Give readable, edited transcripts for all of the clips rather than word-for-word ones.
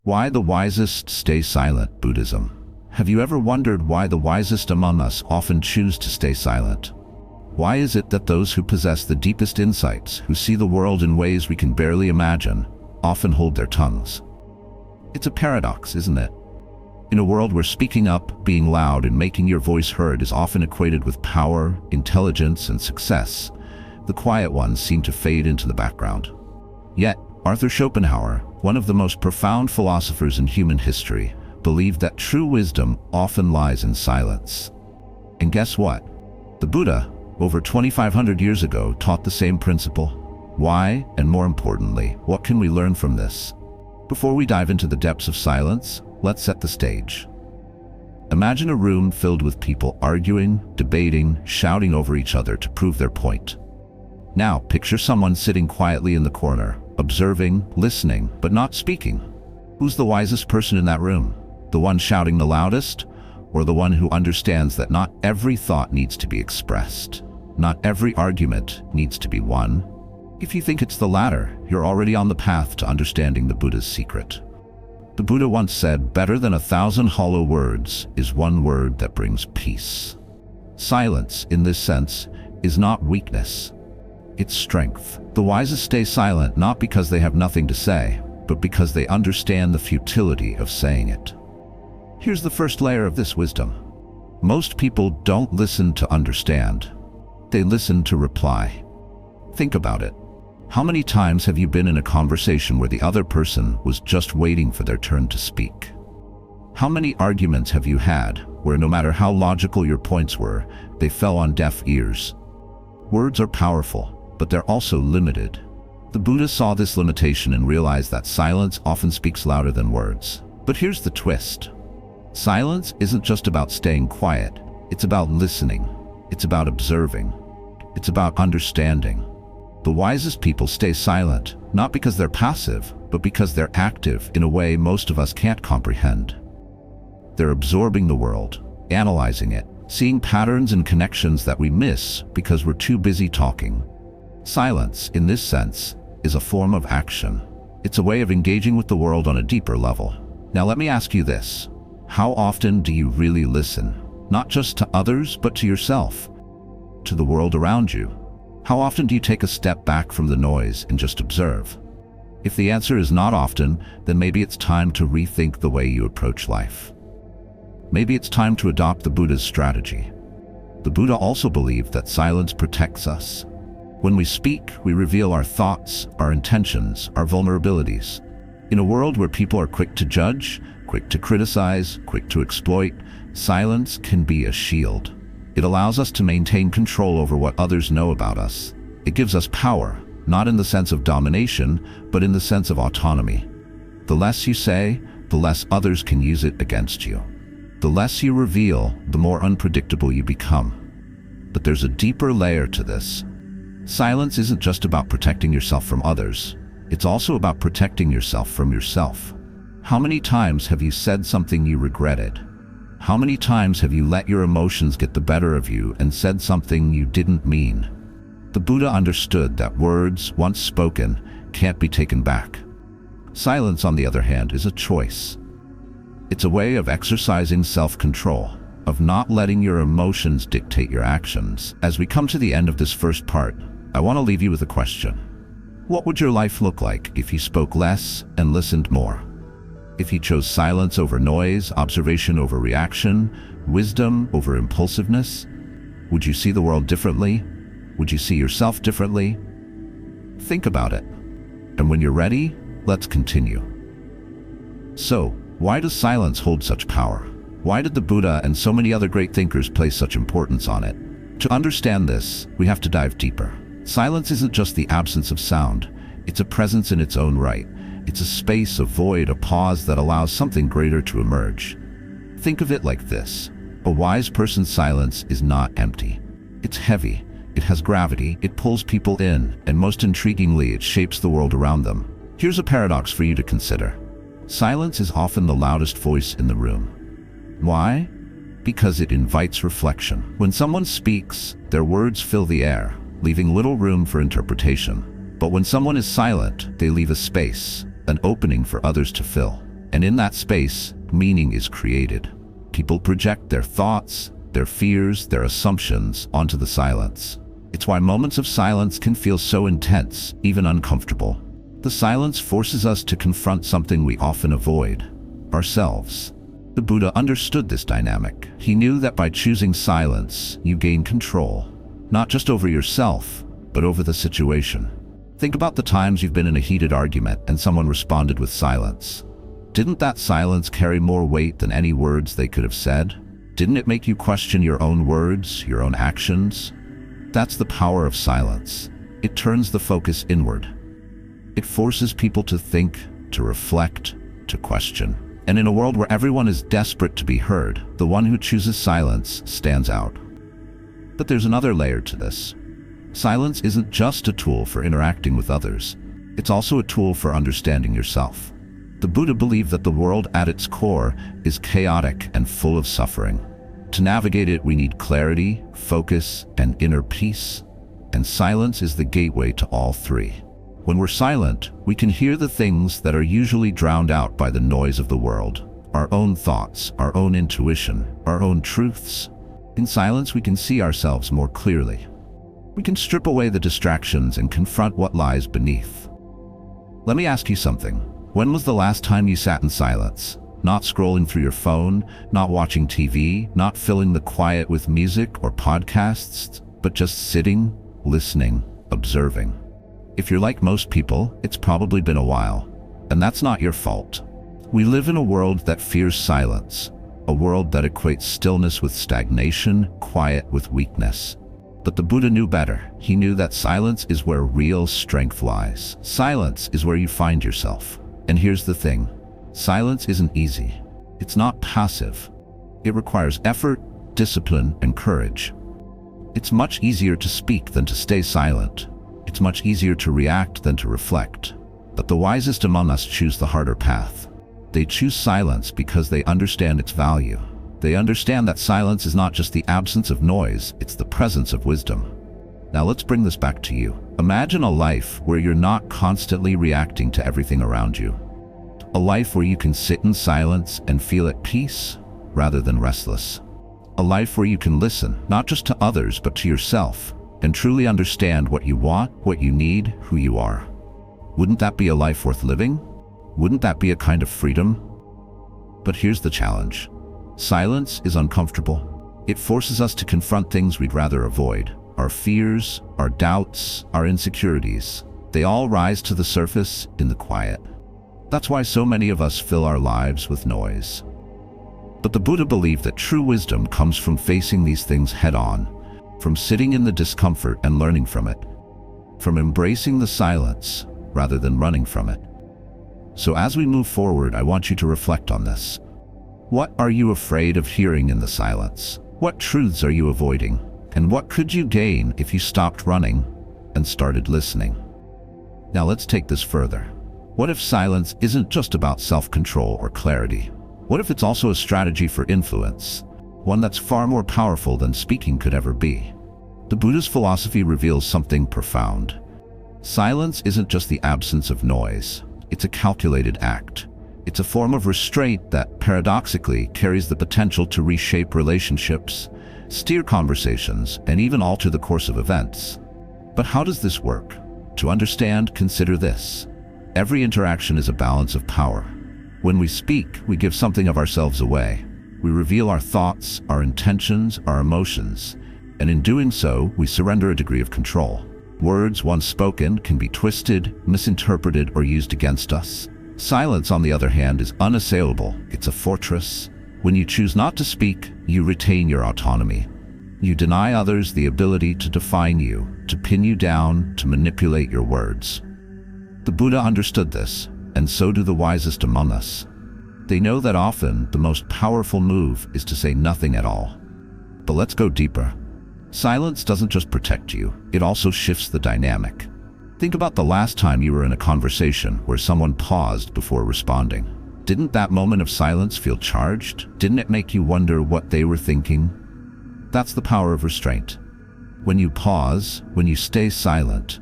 Why the wisest stay silent, Buddhism. Have you ever wondered why the wisest among us often choose to stay silent? Why is it that those who possess the deepest insights, who see the world in ways we can barely imagine, often hold their tongues? It's a paradox, isn't it? In a world where speaking up, being loud, and making your voice heard is often equated with power, intelligence, and success, the quiet ones seem to fade into the background. Yet, Arthur Schopenhauer, one of the most profound philosophers in human history, believed that true wisdom often lies in silence. And guess what? The Buddha, over 2,500 years ago, taught the same principle. Why, and more importantly, what can we learn from this? Before we dive into the depths of silence, let's set the stage. Imagine a room filled with people arguing, debating, shouting over each other to prove their point. Now, picture someone sitting quietly in the corner, observing, listening, but not speaking. Who's the wisest person in that room? The one shouting the loudest, or the one who understands that not every thought needs to be expressed? Not every argument needs to be won? If you think it's the latter, you're already on the path to understanding the Buddha's secret. The Buddha once said, "Better than 1,000 hollow words is one word that brings peace." Silence, in this sense, is not weakness. It's strength. The wisest stay silent not because they have nothing to say, but because they understand the futility of saying it. Here's the first layer of this wisdom. Most people don't listen to understand. They listen to reply. Think about it. How many times have you been in a conversation where the other person was just waiting for their turn to speak? How many arguments have you had where no matter how logical your points were, they fell on deaf ears? Words are powerful, but they're also limited. The Buddha saw this limitation and realized that silence often speaks louder than words. But here's the twist. Silence isn't just about staying quiet. It's about listening. It's about observing. It's about understanding. The wisest people stay silent, not because they're passive, but because they're active in a way most of us can't comprehend. They're absorbing the world, analyzing it, seeing patterns and connections that we miss because we're too busy talking. Silence, in this sense, is a form of action. It's a way of engaging with the world on a deeper level. Now let me ask you this. How often do you really listen? Not just to others, but to yourself, to the world around you? How often do you take a step back from the noise and just observe? If the answer is not often, then maybe it's time to rethink the way you approach life. Maybe it's time to adopt the Buddha's strategy. The Buddha also believed that silence protects us. When we speak, we reveal our thoughts, our intentions, our vulnerabilities. In a world where people are quick to judge, quick to criticize, quick to exploit, silence can be a shield. It allows us to maintain control over what others know about us. It gives us power, not in the sense of domination, but in the sense of autonomy. The less you say, the less others can use it against you. The less you reveal, the more unpredictable you become. But there's a deeper layer to this. Silence isn't just about protecting yourself from others. It's also about protecting yourself from yourself. How many times have you said something you regretted? How many times have you let your emotions get the better of you and said something you didn't mean? The Buddha understood that words, once spoken, can't be taken back. Silence, on the other hand, is a choice. It's a way of exercising self-control, of not letting your emotions dictate your actions. As we come to the end of this first part, I want to leave you with a question. What would your life look like if you spoke less and listened more? If you chose silence over noise, observation over reaction, wisdom over impulsiveness? Would you see the world differently? Would you see yourself differently? Think about it. And when you're ready, let's continue. So, why does silence hold such power? Why did the Buddha and so many other great thinkers place such importance on it? To understand this, we have to dive deeper. Silence isn't just the absence of sound. It's a presence in its own right. It's a space, a void, a pause that allows something greater to emerge. Think of it like this. A wise person's silence is not empty. It's heavy. It has gravity. It pulls people in, and most intriguingly, it shapes the world around them. Here's a paradox for you to consider. Silence is often the loudest voice in the room. Why? Because it invites reflection. When someone speaks, their words fill the air, leaving little room for interpretation. But when someone is silent, they leave a space, an opening for others to fill. And in that space, meaning is created. People project their thoughts, their fears, their assumptions onto the silence. It's why moments of silence can feel so intense, even uncomfortable. The silence forces us to confront something we often avoid: ourselves. The Buddha understood this dynamic. He knew that by choosing silence, you gain control, not just over yourself, but over the situation. Think about the times you've been in a heated argument and someone responded with silence. Didn't that silence carry more weight than any words they could have said? Didn't it make you question your own words, your own actions? That's the power of silence. It turns the focus inward. It forces people to think, to reflect, to question. And in a world where everyone is desperate to be heard, the one who chooses silence stands out. But there's another layer to this. Silence isn't just a tool for interacting with others. It's also a tool for understanding yourself. The Buddha believed that the world at its core is chaotic and full of suffering. To navigate it, we need clarity, focus, and inner peace. And silence is the gateway to all three. When we're silent, we can hear the things that are usually drowned out by the noise of the world. Our own thoughts, our own intuition, our own truths. In silence, we can see ourselves more clearly. We can strip away the distractions and confront what lies beneath. Let me ask you something. When was the last time you sat in silence? Not scrolling through your phone, not watching TV, not filling the quiet with music or podcasts, but just sitting, listening, observing. If you're like most people, it's probably been a while. And that's not your fault. We live in a world that fears silence, a world that equates stillness with stagnation, quiet with weakness. But the Buddha knew better. He knew that silence is where real strength lies. Silence is where you find yourself. And here's the thing. Silence isn't easy. It's not passive. It requires effort, discipline, and courage. It's much easier to speak than to stay silent. It's much easier to react than to reflect. But the wisest among us choose the harder path. They choose silence because they understand its value. They understand that silence is not just the absence of noise, it's the presence of wisdom. Now let's bring this back to you. Imagine a life where you're not constantly reacting to everything around you. A life where you can sit in silence and feel at peace rather than restless. A life where you can listen, not just to others, but to yourself, and truly understand what you want, what you need, who you are. Wouldn't that be a life worth living? Wouldn't that be a kind of freedom? But here's the challenge. Silence is uncomfortable. It forces us to confront things we'd rather avoid. Our fears, our doubts, our insecurities. They all rise to the surface in the quiet. That's why so many of us fill our lives with noise. But the Buddha believed that true wisdom comes from facing these things head-on, from sitting in the discomfort and learning from it, from embracing the silence rather than running from it. So as we move forward, I want you to reflect on this. What are you afraid of hearing in the silence? What truths are you avoiding? And what could you gain if you stopped running and started listening? Now let's take this further. What if silence isn't just about self-control or clarity? What if it's also a strategy for influence? One that's far more powerful than speaking could ever be. The Buddha's philosophy reveals something profound. Silence isn't just the absence of noise. It's a calculated act. It's a form of restraint that, paradoxically, carries the potential to reshape relationships, steer conversations, and even alter the course of events. But how does this work? To understand, consider this. Every interaction is a balance of power. When we speak, we give something of ourselves away. We reveal our thoughts, our intentions, our emotions, and in doing so, we surrender a degree of control. Words once spoken can be twisted, misinterpreted, or used against us. Silence, on the other hand, is unassailable. It's a fortress. When you choose not to speak, you retain your autonomy. You deny others the ability to define you, to pin you down, to manipulate your words. The Buddha understood this, and so do the wisest among us. They know that often the most powerful move is to say nothing at all. But let's go deeper. Silence doesn't just protect you, it also shifts the dynamic. Think about the last time you were in a conversation where someone paused before responding. Didn't that moment of silence feel charged? Didn't it make you wonder what they were thinking? That's the power of restraint. When you pause, when you stay silent,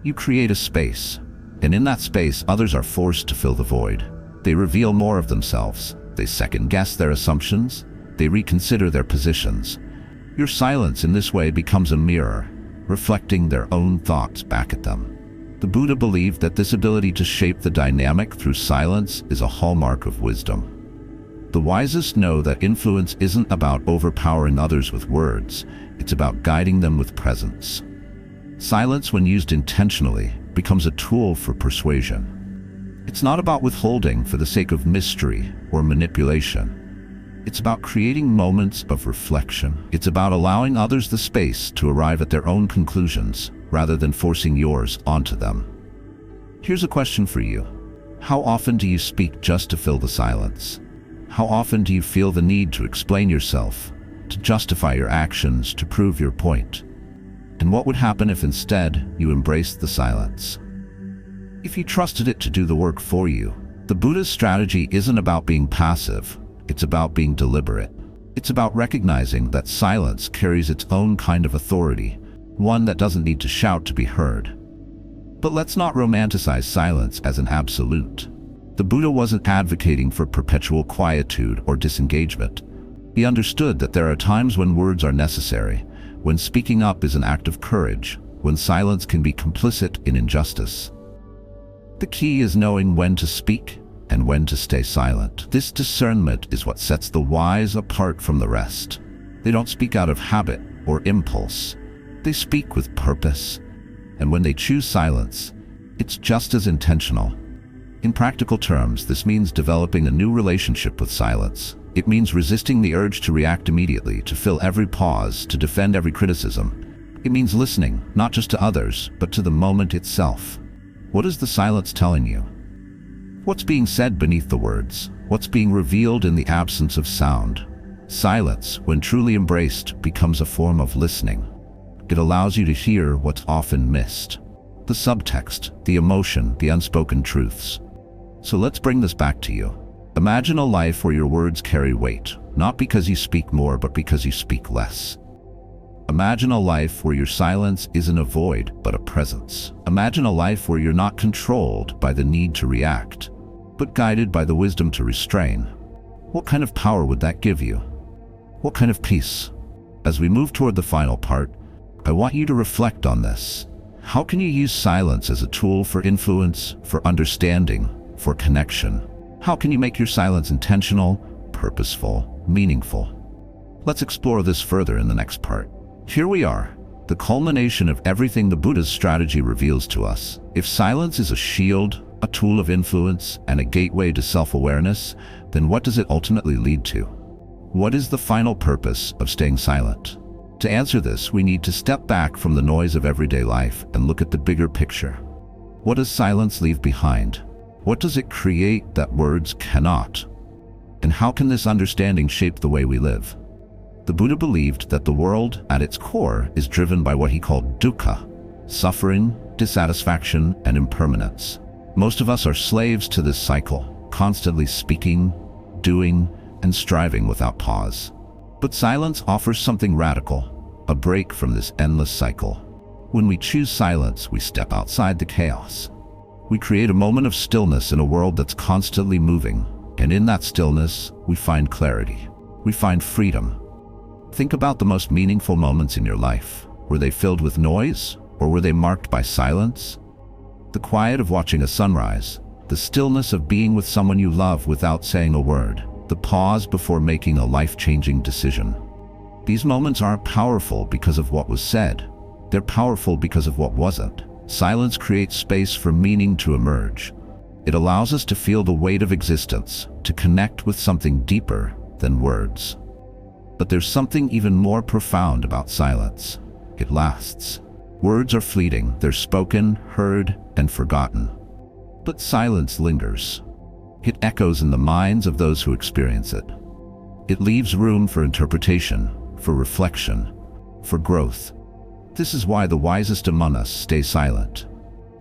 you create a space. And in that space, others are forced to fill the void. They reveal more of themselves. They second-guess their assumptions. They reconsider their positions. Your silence in this way becomes a mirror, reflecting their own thoughts back at them. The Buddha believed that this ability to shape the dynamic through silence is a hallmark of wisdom. The wisest know that influence isn't about overpowering others with words, it's about guiding them with presence. Silence, when used intentionally, becomes a tool for persuasion. It's not about withholding for the sake of mystery or manipulation. It's about creating moments of reflection. It's about allowing others the space to arrive at their own conclusions rather than forcing yours onto them. Here's a question for you. How often do you speak just to fill the silence? How often do you feel the need to explain yourself, to justify your actions, to prove your point? And what would happen if instead you embraced the silence? If you trusted it to do the work for you? The Buddha's strategy isn't about being passive, it's about being deliberate. It's about recognizing that silence carries its own kind of authority, one that doesn't need to shout to be heard. But let's not romanticize silence as an absolute. The Buddha wasn't advocating for perpetual quietude or disengagement. He understood that there are times when words are necessary, when speaking up is an act of courage, when silence can be complicit in injustice. The key is knowing when to speak and when to stay silent. This discernment is what sets the wise apart from the rest. They don't speak out of habit or impulse. They speak with purpose. And when they choose silence, it's just as intentional. In practical terms, this means developing a new relationship with silence. It means resisting the urge to react immediately, to fill every pause, to defend every criticism. It means listening, not just to others, but to the moment itself. What is the silence telling you? What's being said beneath the words? What's being revealed in the absence of sound? Silence, when truly embraced, becomes a form of listening. It allows you to hear what's often missed. The subtext, the emotion, the unspoken truths. So let's bring this back to you. Imagine a life where your words carry weight, not because you speak more, but because you speak less. Imagine a life where your silence isn't a void, but a presence. Imagine a life where you're not controlled by the need to react, but guided by the wisdom to restrain. What kind of power would that give you? What kind of peace? As we move toward the final part, I want you to reflect on this. How can you use silence as a tool for influence, for understanding, for connection? How can you make your silence intentional, purposeful, meaningful? Let's explore this further in the next part. Here we are, the culmination of everything the Buddha's strategy reveals to us. If silence is a shield, a tool of influence, and a gateway to self-awareness, then what does it ultimately lead to? What is the final purpose of staying silent? To answer this, we need to step back from the noise of everyday life and look at the bigger picture. What does silence leave behind? What does it create that words cannot? And how can this understanding shape the way we live? The Buddha believed that the world, at its core, is driven by what he called dukkha, suffering, dissatisfaction, and impermanence. Most of us are slaves to this cycle, constantly speaking, doing, and striving without pause. But silence offers something radical, a break from this endless cycle. When we choose silence, we step outside the chaos. We create a moment of stillness in a world that's constantly moving, and in that stillness, we find clarity. We find freedom. Think about the most meaningful moments in your life. Were they filled with noise, or were they marked by silence? The quiet of watching a sunrise, the stillness of being with someone you love without saying a word, the pause before making a life-changing decision. These moments aren't powerful because of what was said. They're powerful because of what wasn't. Silence creates space for meaning to emerge. It allows us to feel the weight of existence, to connect with something deeper than words. But there's something even more profound about silence. It lasts. Words are fleeting. They're spoken, heard, and forgotten. But silence lingers. It echoes in the minds of those who experience it. It leaves room for interpretation, for reflection, for growth. This is why the wisest among us stay silent.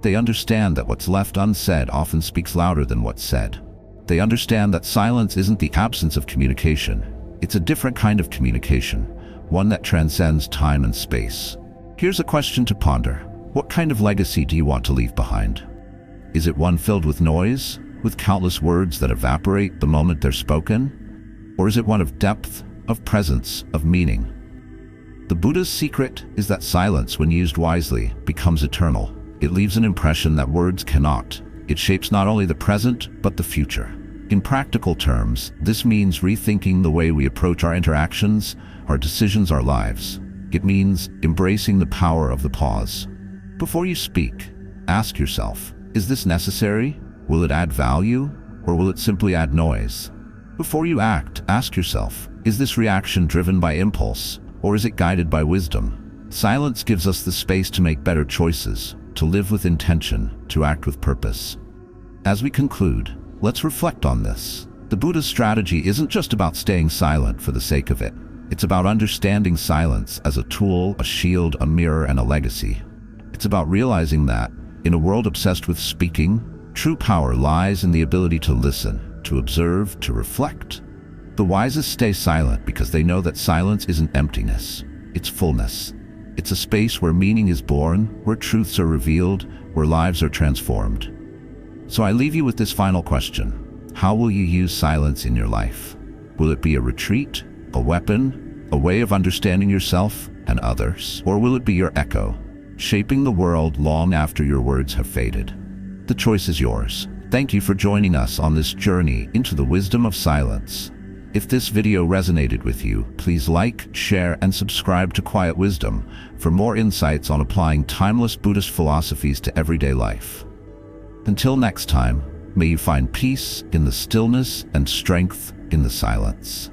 They understand that what's left unsaid often speaks louder than what's said. They understand that silence isn't the absence of communication. It's a different kind of communication, one that transcends time and space. Here's a question to ponder. What kind of legacy do you want to leave behind? Is it one filled with noise, with countless words that evaporate the moment they're spoken? Or is it one of depth, of presence, of meaning? The Buddha's secret is that silence, when used wisely, becomes eternal. It leaves an impression that words cannot. It shapes not only the present, but the future. In practical terms, this means rethinking the way we approach our interactions, our decisions, our lives. It means embracing the power of the pause. Before you speak, ask yourself, is this necessary? Will it add value? Or will it simply add noise? Before you act, ask yourself, is this reaction driven by impulse? Or is it guided by wisdom? Silence gives us the space to make better choices, to live with intention, to act with purpose. As we conclude, let's reflect on this. The Buddha's strategy isn't just about staying silent for the sake of it. It's about understanding silence as a tool, a shield, a mirror, and a legacy. It's about realizing that, in a world obsessed with speaking, true power lies in the ability to listen, to observe, to reflect. The wisest stay silent because they know that silence isn't emptiness, it's fullness. It's a space where meaning is born, where truths are revealed, where lives are transformed. So I leave you with this final question. How will you use silence in your life? Will it be a retreat, a weapon, a way of understanding yourself and others? Or will it be your echo, shaping the world long after your words have faded? The choice is yours. Thank you for joining us on this journey into the wisdom of silence. If this video resonated with you, please like, share, and subscribe to Quiet Wisdom for more insights on applying timeless Buddhist philosophies to everyday life. Until next time, may you find peace in the stillness and strength in the silence.